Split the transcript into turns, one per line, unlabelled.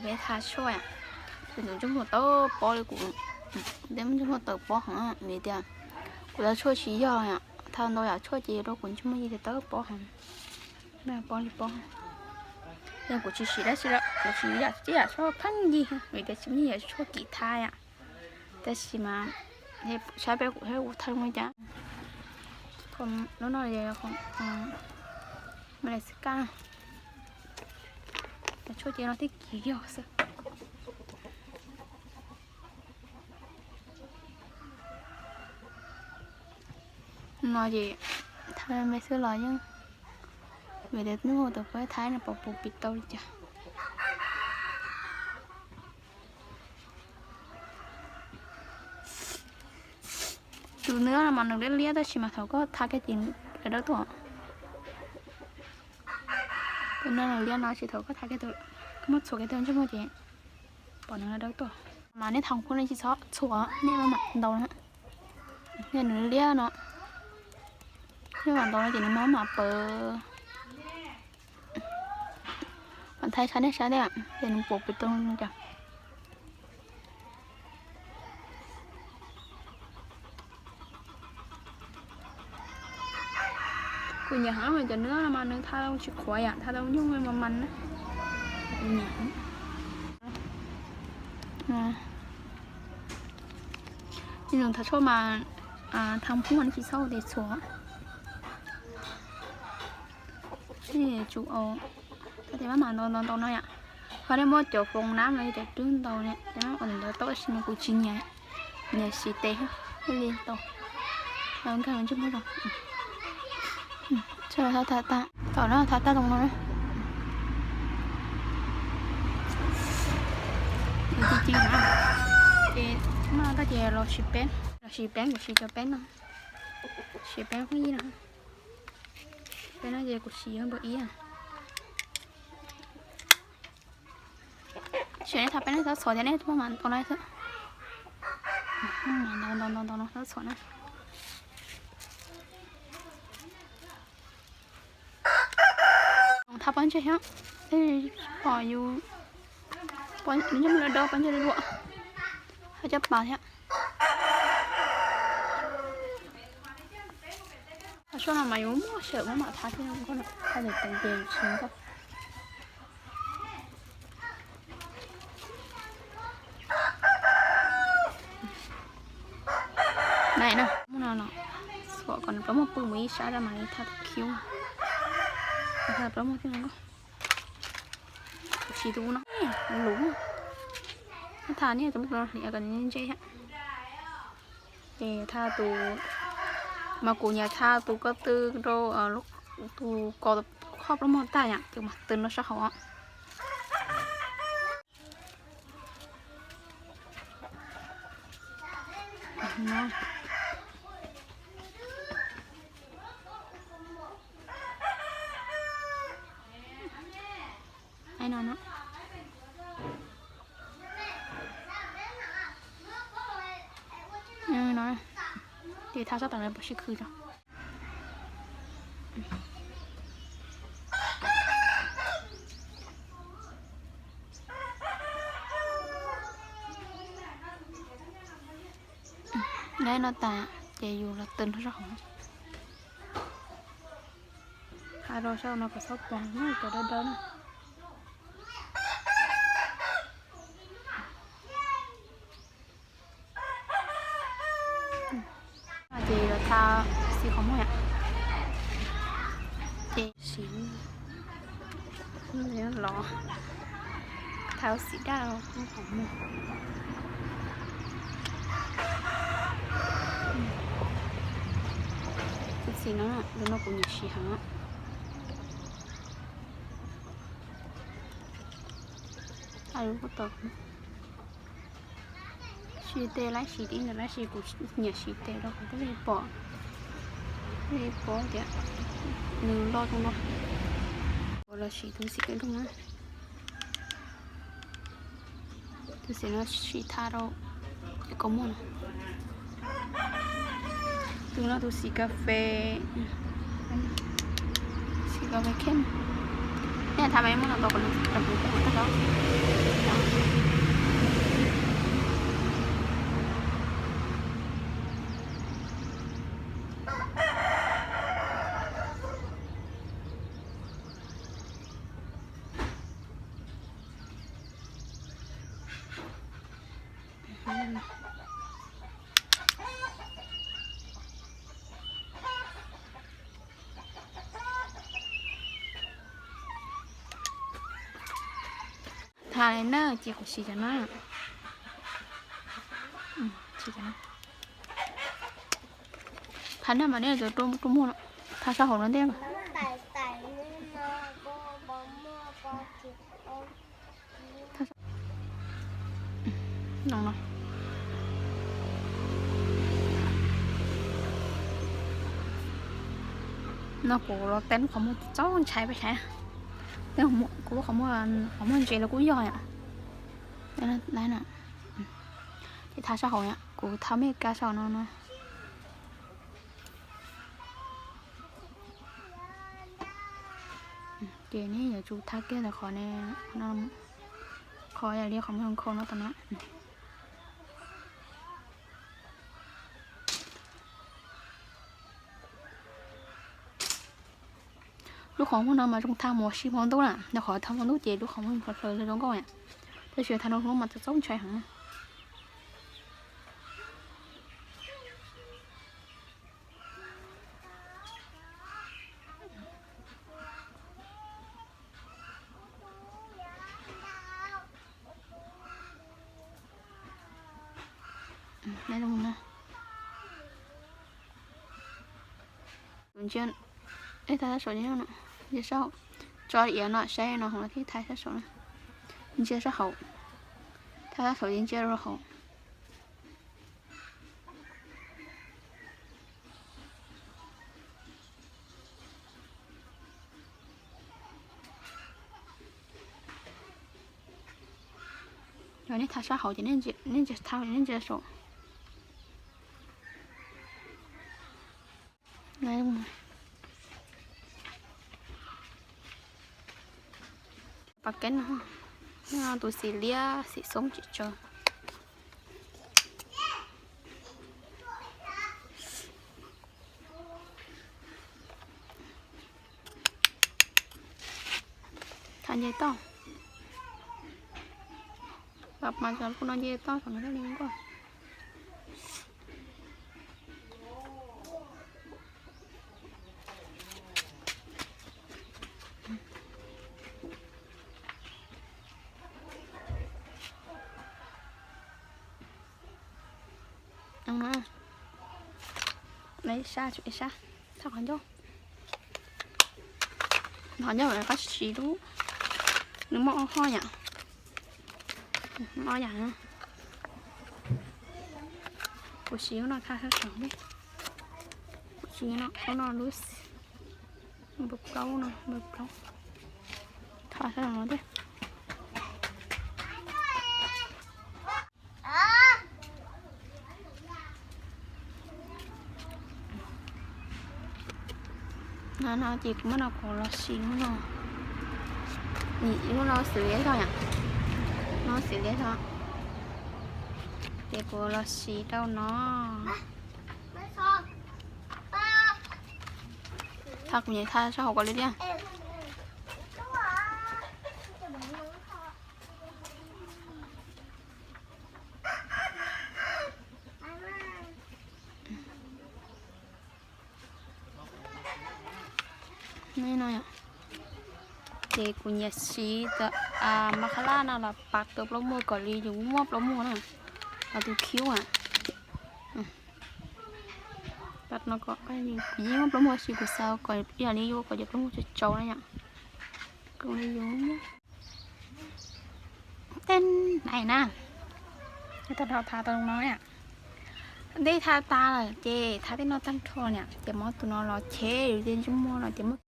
bé tha xôi à từ những chúng một tớ bỏ đi cũng đến chúng một tớ bỏ hả vì tiền của ta xôi chỉ do à thằng tôi à xôi chỉ đâu cũng chúng mấy gì tớ bỏ hả nè bỏ đi bỏ nhưng của chị đó của chị là xôi phăng gì vì cái chúng như là xôi kỳ thai àแต่สิมาเฮ้ใช้ไปให้อุทัยมั้ยจ๊ะผมน้อยๆเลยของมาเลเซียแต่ช่วยเจ้าหน้าที่เกี่ยวสิน้อยจีทำไมไม่ซื้อหรอยังเวลานู้นตัวไปท้ายน่ะปอบปิดตัวจ้ะดูเนื้อมันนึกเลี้ยแต่ชิมมาเขาก็ทาแค่กินแต่ละตัวตัวเนื้อเลี้ยน้อยชิเขาก็ทาแค่ตัวก็มาสวยแค่ตัวชั่วโมงเดียวปอนนึงแล้วตัวมาเนี่ยทำคนในชิซอชัวเนี่ยมันหมักดองนะเนี่ยเนื้อเลี้ยเนาะเนี่ยหมักดองจริงๆมันหมักเปอร์วันไทยใช้เนี่ยเป็นปกปิดตรงนี้จ้ะคุณอย่าหามันจะเนื้อมาเนื้อถ้าเราชิควายอ่ะถ้าเรายุ่งมันนะหนีนี่หนูถ้าชอบมาทำผู้มันคิดเศร้าเด็ดสัวนี่จูเอาถ้าแต่ว่ามาตอนน้อยอ่ะพอได้หมดจบฟองน้ำเลยแต่ตื้นตอนเนี่ยแต่ว่าอ่อนเดี๋ยวโต๊ะชิมกูชิมเนี่ยสีเตะให้เรียนต่อแล้วกันมันจะไม่หรอกใช่แล้วทาต่อแล้วทาตรงนั้นจริงๆนะเจ๊มาก็เจ๊เราฉีดแป้งกับฉีดจะแป้งนะฉีดแป้งพวกนี้นะแป้งน่าจะกูฉีดให้บ่อยอ่ะฉีดให้ทาแป้งให้ทาสวยเนี่ยประมาณตอนไหนเถอะตอนทาสวยนะทำปั้นใช่ไหมเอ้ยปล่อยอยู่ปั้นนี่มันดอกปั้นจะได้ด้วยเขาจะปาดฮะถ้าช่วงนั้นมาอยู่มั่วเฉยมั่วมาท้าที่นั่นก็น่ะถ้าเด็กเป็นเด็กชิ้นก็ไหนนะมั่วน่ะเนาะสวก่อนเพราะมันปืนมีชาดมาทัดคิ้วถ้าเพราะมันที่นั่นก็ชีดูเนาะหลุมทาเนี่ยจะไม่รู้เนี่ยกันนี่ใช่ฮะทาตูมากูnhàทาตูก็ตื้อโรลูกตูก็ครอบแล้วมันตายอ่ะคือมาตื่นแล้วสักหัวเนาะไอ้นอนเนาะnói thì thao sát tầng này bớt xí khử cho đấy nó tà chạy dù là tình nó hỏng hai rồi sau nó có sót còn nó có đơn đơn thì tha xì không ạ thì xì nó lọ tháo xì đào không hỏng một xì nó cũng nhiều xì hả ai cũng có tập xì tê lái xì đi là lái xì của nhà xì tê đâu có cái gì bỏ vậy đừng lo trong đó gọi là xì thứ xì cái đúng không thứ xì nó xì tha đâu để có mua từ nó từ xì cà phê kem nè thà mấy món nào còn được được đó ทาเลยเนอร์จีของชีจันนะชีจันนะพันธุ์มาเนี่ยจะตุ้มหัวทาสาวของนั่นเด้งน้องเนาะnó của nó tên không một cháu chạyไปใช่แต่ของกูว่าของมันเจแล้วกูย่อยอ่ะนั่นน่ะที่ท่าเช่าเนี่ยกูทำให้กาเช่าเนาะเดี๋ยวนี้อย่าจูทักเกี่ยวแต่ขอเนี่ยน้องขออย่าเรียกของมันคนแล้วตอนนั้นลูกของพวกนั้นมาจงทำหมอชีพอนตู้น่ะเดี๋ยวขอทำพอนตู้เจลูกของมันเพลินเลยน้องก้อยอ่ะถ้าเชื่อทางน้องมันจะต้องใช้หังได้ตรงนั้นเหมือนเช่นไอ้ท่าสวยนี่น่ะเดี๋ยวเช้าจอเอียน่ะใช่น่ะของเราที่ท่าสวยนะยิ่งเจ้าเขาท่าสวยยิ่งเจ้าเขาเดี๋ยวนี้ท่าเขาจะเนี่ยจะท่าเนี่ยจะสวยได้ตรงนั้นปากเก็ตนะตัวสีเหลืองสีส้มจีจอทานเยต้อแบบมาจากคุณน้องเยต้อทำอะไรนี่ก็เอานะlấy xa chụp xa sao còn vô họ nhớ là có xì đú nước mỡ ho nhỉ mỡ nhỉ của xí nó khá khá sống đi của xí nó lúa bực câu thả ra nó đi nó chỉ cũng nó còn là xí nó nó xử lý thôi nhỉ nó xử lý thôi thì của là xí đâu nó thật nhỉ tha sao học qua lên nhaนี่หน่อยเด็กกุญแจสีแต่มาคาร่าน่ะล่ะปากตัวปลาหมึกก่อนรีอยู่มั่วปลาหมึกน่ะเอาตัวคิ้วอ่ะปัดnó có cái gìยิ่งปลาหมึกสีกุศลก่อนอย่างนี้อยู่ก่อนจะปลาหมึกจะโจนะเนี่ยก็เลยอยู่เต้นไหนนะแต่เราทาตรงน้อยอ่ะได้ทาตาเลยเจทาที่เราตั้งทอเนี่ยเดี๋ยวมอตัวน้อยรอเชอยู่เดินชั่วโมงเราเดี๋ยวมอ